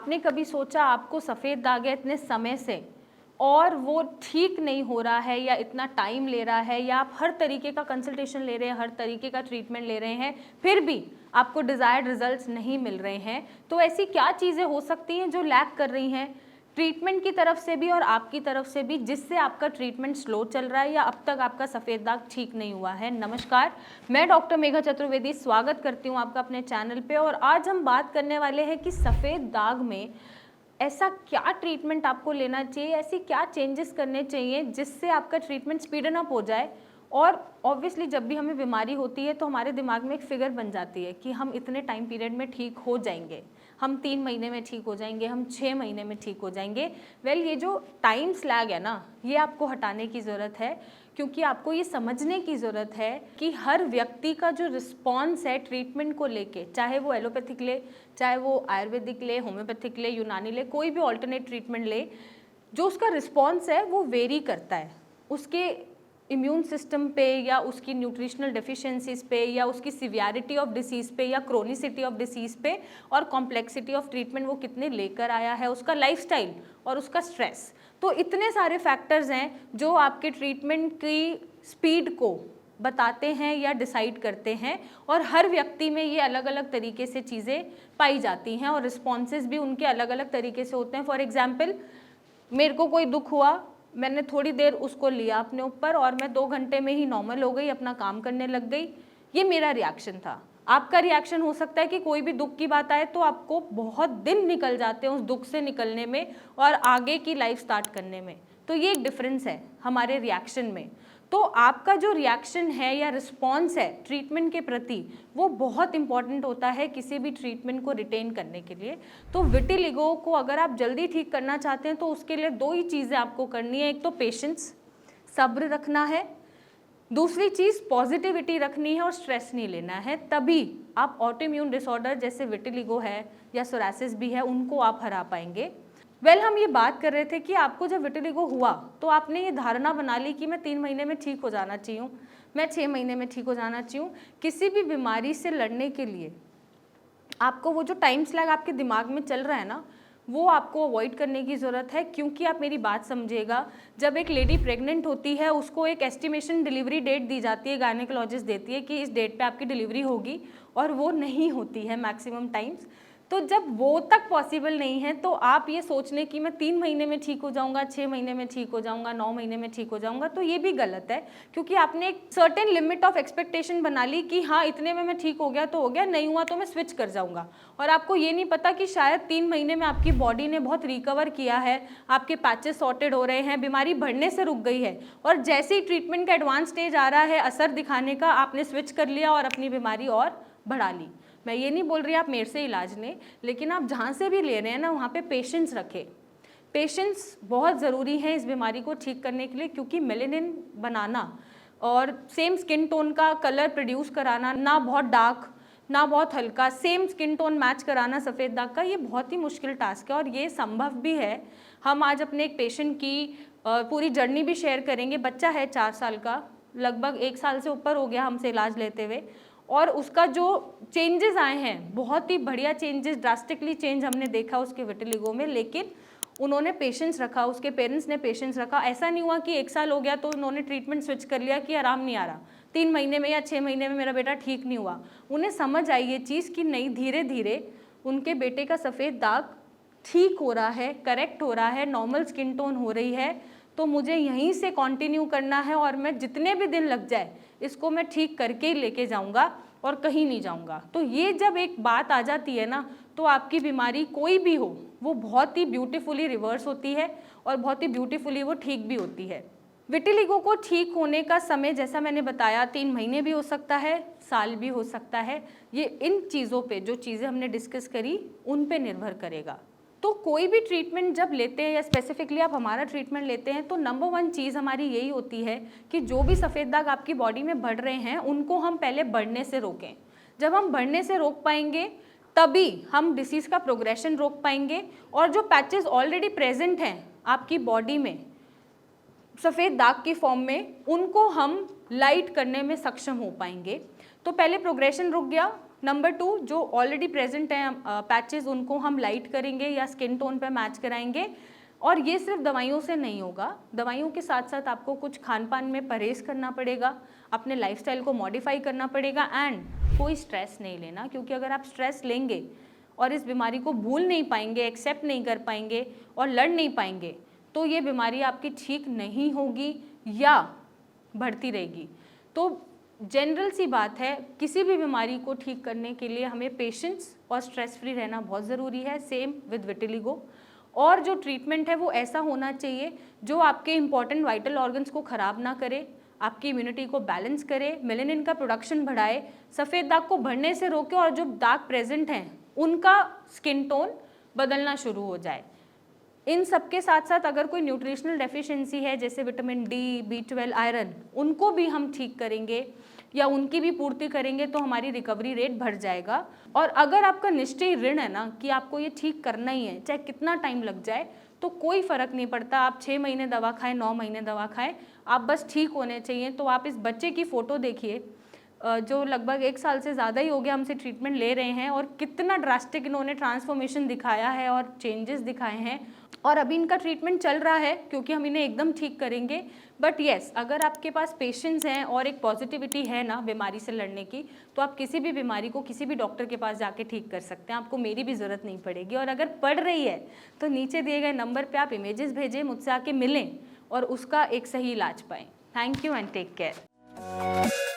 आपने कभी सोचा आपको सफ़ेद दाग है इतने समय से और वो ठीक नहीं हो रहा है या इतना टाइम ले रहा है या आप हर तरीके का कंसल्टेशन ले रहे हैं, हर तरीके का ट्रीटमेंट ले रहे हैं, फिर भी आपको डिज़ायर्ड रिजल्ट्स नहीं मिल रहे हैं, तो ऐसी क्या चीज़ें हो सकती हैं जो लैक कर रही हैं ट्रीटमेंट की तरफ से भी और आपकी तरफ से भी, जिससे आपका ट्रीटमेंट स्लो चल रहा है या अब तक आपका सफ़ेद दाग ठीक नहीं हुआ है? नमस्कार, मैं डॉक्टर मेघा चतुर्वेदी स्वागत करती हूँ आपका अपने चैनल पे। और आज हम बात करने वाले हैं कि सफ़ेद दाग में ऐसा क्या ट्रीटमेंट आपको लेना चाहिए, ऐसी क्या चेंजेस करने चाहिए जिससे आपका ट्रीटमेंट स्पीडन अप हो जाए। और ऑब्वियसली जब भी हमें बीमारी होती है तो हमारे दिमाग में एक फिगर बन जाती है कि हम इतने टाइम पीरियड में ठीक हो जाएंगे, हम 3 महीने में ठीक हो जाएंगे, हम 6 महीने में ठीक हो जाएंगे। ये जो टाइम स्लैग है ना, ये आपको हटाने की ज़रूरत है, क्योंकि आपको ये समझने की ज़रूरत है कि हर व्यक्ति का जो रिस्पॉन्स है ट्रीटमेंट को लेके, चाहे वो एलोपैथिक ले, चाहे वो आयुर्वेदिक ले, होम्योपैथिक ले, यूनानी ले, कोई भी ऑल्टरनेट ट्रीटमेंट ले, जो उसका रिस्पॉन्स है वो वेरी करता है उसके इम्यून सिस्टम पे या उसकी न्यूट्रिशनल डेफिशिएंसीज पे या उसकी सिवियरिटी ऑफ डिसीज़ पे या क्रोनिसिटी ऑफ डिसीज़ पे और कॉम्प्लेक्सिटी ऑफ ट्रीटमेंट वो कितने लेकर आया है, उसका लाइफस्टाइल और उसका स्ट्रेस। तो इतने सारे फैक्टर्स हैं जो आपके ट्रीटमेंट की स्पीड को बताते हैं या डिसाइड करते हैं, और हर व्यक्ति में ये अलग अलग तरीके से चीज़ें पाई जाती हैं और रिस्पॉन्सेज भी उनके अलग अलग तरीके से होते हैं। फॉर एग्जाम्पल, मेरे को कोई दुख हुआ, मैंने थोड़ी देर उसको लिया अपने ऊपर और मैं 2 घंटे में ही नॉर्मल हो गई, अपना काम करने लग गई, ये मेरा रिएक्शन था। आपका रिएक्शन हो सकता है कि कोई भी दुख की बात आए तो आपको बहुत दिन निकल जाते हैं उस दुख से निकलने में और आगे की लाइफ स्टार्ट करने में। तो ये एक डिफरेंस है हमारे रिएक्शन में। तो आपका जो रिएक्शन है या रिस्पॉन्स है ट्रीटमेंट के प्रति, वो बहुत इंपॉर्टेंट होता है किसी भी ट्रीटमेंट को रिटेन करने के लिए। तो विटिलिगो को अगर आप जल्दी ठीक करना चाहते हैं तो उसके लिए 2 ही चीज़ें आपको करनी है। एक तो पेशेंस, सब्र रखना है, दूसरी चीज़ पॉजिटिविटी रखनी है और स्ट्रेस नहीं लेना है। तभी आप ऑटोइम्यून डिसऑर्डर जैसे विटिलिगो है या सोरासिस भी है, उनको आप हरा पाएंगे। हम ये बात कर रहे थे कि आपको जब विटिलिगो हुआ तो आपने ये धारणा बना ली कि मैं 3 महीने में ठीक हो जाना चाहिए, मैं 6 महीने में ठीक हो जाना चाहिए। किसी भी बीमारी से लड़ने के लिए आपको वो जो टाइम स्लैग आपके दिमाग में चल रहा है ना, वो आपको अवॉइड करने की ज़रूरत है। क्योंकि आप मेरी बात समझिएगा, जब एक लेडी प्रेग्नेंट होती है उसको एक एस्टिमेशन डिलीवरी डेट दी जाती है, गायनेकोलॉजिस्ट देती है कि इस डेट पे आपकी डिलीवरी होगी, और वो नहीं होती है मैक्सिमम टाइम्स। तो जब वो तक पॉसिबल नहीं है तो आप ये सोचने कि मैं 3 महीने में ठीक हो जाऊंगा, 6 महीने में ठीक हो जाऊंगा, 9 महीने में ठीक हो जाऊंगा, तो ये भी गलत है। क्योंकि आपने एक सर्टेन लिमिट ऑफ एक्सपेक्टेशन बना ली कि हाँ इतने में मैं ठीक हो गया तो हो गया, नहीं हुआ तो मैं स्विच कर जाऊंगा। और आपको ये नहीं पता कि शायद 3 महीने में आपकी बॉडी ने बहुत रिकवर किया है, आपके पैचेस सॉर्टेड हो रहे हैं, बीमारी बढ़ने से रुक गई है, और जैसे ही ट्रीटमेंट का एडवांस स्टेज आ रहा है असर दिखाने का, आपने स्विच कर लिया और अपनी बीमारी और बढ़ा ली। मैं ये नहीं बोल रही आप मेरे से इलाज लें, लेकिन आप जहाँ से भी ले रहे हैं ना, वहाँ पे पेशेंस रखें। पेशेंस बहुत ज़रूरी है इस बीमारी को ठीक करने के लिए, क्योंकि मेलेनिन बनाना और सेम स्किन टोन का कलर प्रोड्यूस कराना, ना बहुत डार्क ना बहुत हल्का, सेम स्किन टोन मैच कराना सफ़ेद दाग का, ये बहुत ही मुश्किल टास्क है और ये संभव भी है। हम आज अपने एक पेशेंट की पूरी जर्नी भी शेयर करेंगे। बच्चा है 4 साल का, लगभग 1 साल से ऊपर हो गया हमसे इलाज लेते हुए, और उसका जो चेंजेस आए हैं, बहुत ही बढ़िया चेंजेस, ड्रास्टिकली चेंज हमने देखा उसके विटिलिगो में। लेकिन उन्होंने पेशेंस रखा, उसके पेरेंट्स ने पेशेंस रखा। ऐसा नहीं हुआ कि 1 साल हो गया तो उन्होंने ट्रीटमेंट स्विच कर लिया कि आराम नहीं आ रहा, 3 महीने में या 6 महीने में मेरा बेटा ठीक नहीं हुआ। उन्हें समझ आई ये चीज़ कि नहीं, धीरे धीरे उनके बेटे का सफ़ेद दाग ठीक हो रहा है, करेक्ट हो रहा है, नॉर्मल स्किन टोन हो रही है, तो मुझे यहीं से कंटिन्यू करना है और मैं जितने भी दिन लग जाए इसको मैं ठीक करके ही लेके जाऊंगा और कहीं नहीं जाऊंगा। तो ये जब एक बात आ जाती है ना, तो आपकी बीमारी कोई भी हो वो बहुत ही ब्यूटीफुली रिवर्स होती है और बहुत ही ब्यूटीफुली वो ठीक भी होती है। विटिलिगो को ठीक होने का समय जैसा मैंने बताया 3 महीने भी हो सकता है, साल भी हो सकता है। ये इन चीज़ों पे, जो चीज़ें हमने डिस्कस करी, उन पे निर्भर करेगा। तो कोई भी ट्रीटमेंट जब लेते हैं या स्पेसिफिकली आप हमारा ट्रीटमेंट लेते हैं, तो नंबर 1 चीज़ हमारी यही होती है कि जो भी सफ़ेद दाग आपकी बॉडी में बढ़ रहे हैं उनको हम पहले बढ़ने से रोकें। जब हम बढ़ने से रोक पाएंगे तभी हम डिसीज़ का प्रोग्रेशन रोक पाएंगे, और जो पैचेस ऑलरेडी प्रेजेंट हैं आपकी बॉडी में सफ़ेद दाग की फॉर्म में, उनको हम लाइट करने में सक्षम हो पाएंगे। तो पहले प्रोग्रेशन रुक गया, नंबर 2, जो ऑलरेडी प्रेजेंट हैं पैचेस, उनको हम लाइट करेंगे या स्किन टोन पे मैच कराएंगे। और ये सिर्फ दवाइयों से नहीं होगा, दवाइयों के साथ साथ आपको कुछ खान पान में परहेज़ करना पड़ेगा, अपने लाइफस्टाइल को मॉडिफाई करना पड़ेगा एंड कोई स्ट्रेस नहीं लेना, क्योंकि अगर आप स्ट्रेस लेंगे और इस बीमारी को भूल नहीं पाएंगे, एक्सेप्ट नहीं कर पाएंगे और लड़ नहीं पाएंगे, तो ये बीमारी आपकी ठीक नहीं होगी या बढ़ती रहेगी। तो जनरल सी बात है, किसी भी बीमारी को ठीक करने के लिए हमें पेशेंस और स्ट्रेस फ्री रहना बहुत ज़रूरी है, सेम विद विटिलिगो। और जो ट्रीटमेंट है वो ऐसा होना चाहिए जो आपके इंपॉर्टेंट वाइटल ऑर्गन्स को ख़राब ना करे, आपकी इम्यूनिटी को बैलेंस करे, मेलेनिन का प्रोडक्शन बढ़ाए, सफ़ेद दाग को बढ़ने से रोके और जो दाग प्रेजेंट हैं उनका स्किन टोन बदलना शुरू हो जाए। इन सब के साथ साथ अगर कोई न्यूट्रिशनल डेफिशिएंसी है जैसे विटामिन डी, B12, आयरन, उनको भी हम ठीक करेंगे या उनकी भी पूर्ति करेंगे तो हमारी रिकवरी रेट बढ़ जाएगा। और अगर आपका निश्चय ऋण है ना कि आपको ये ठीक करना ही है, चाहे कितना टाइम लग जाए, तो कोई फ़र्क नहीं पड़ता, आप 6 महीने दवा खाएं, 9 महीने दवा खाएं, आप बस ठीक होने चाहिए। तो आप इस बच्चे की फ़ोटो देखिए जो लगभग 1 साल से ज़्यादा ही हो गया हमसे ट्रीटमेंट ले रहे हैं, और कितना ड्रास्टिक इन्होंने ट्रांसफॉर्मेशन दिखाया है और चेंजेस दिखाए हैं। और अभी इनका ट्रीटमेंट चल रहा है क्योंकि हम इन्हें एकदम ठीक करेंगे। बट येस, अगर आपके पास पेशेंस हैं और एक पॉजिटिविटी है ना बीमारी से लड़ने की, तो आप किसी भी बीमारी को किसी भी डॉक्टर के पास जाके ठीक कर सकते हैं, आपको मेरी भी ज़रूरत नहीं पड़ेगी। और अगर पड़ रही है तो नीचे दिए गए नंबर पर आप इमेजेस भेजें, मुझसे आके मिलें और उसका एक सही इलाज पाएँ। Thank you and take care.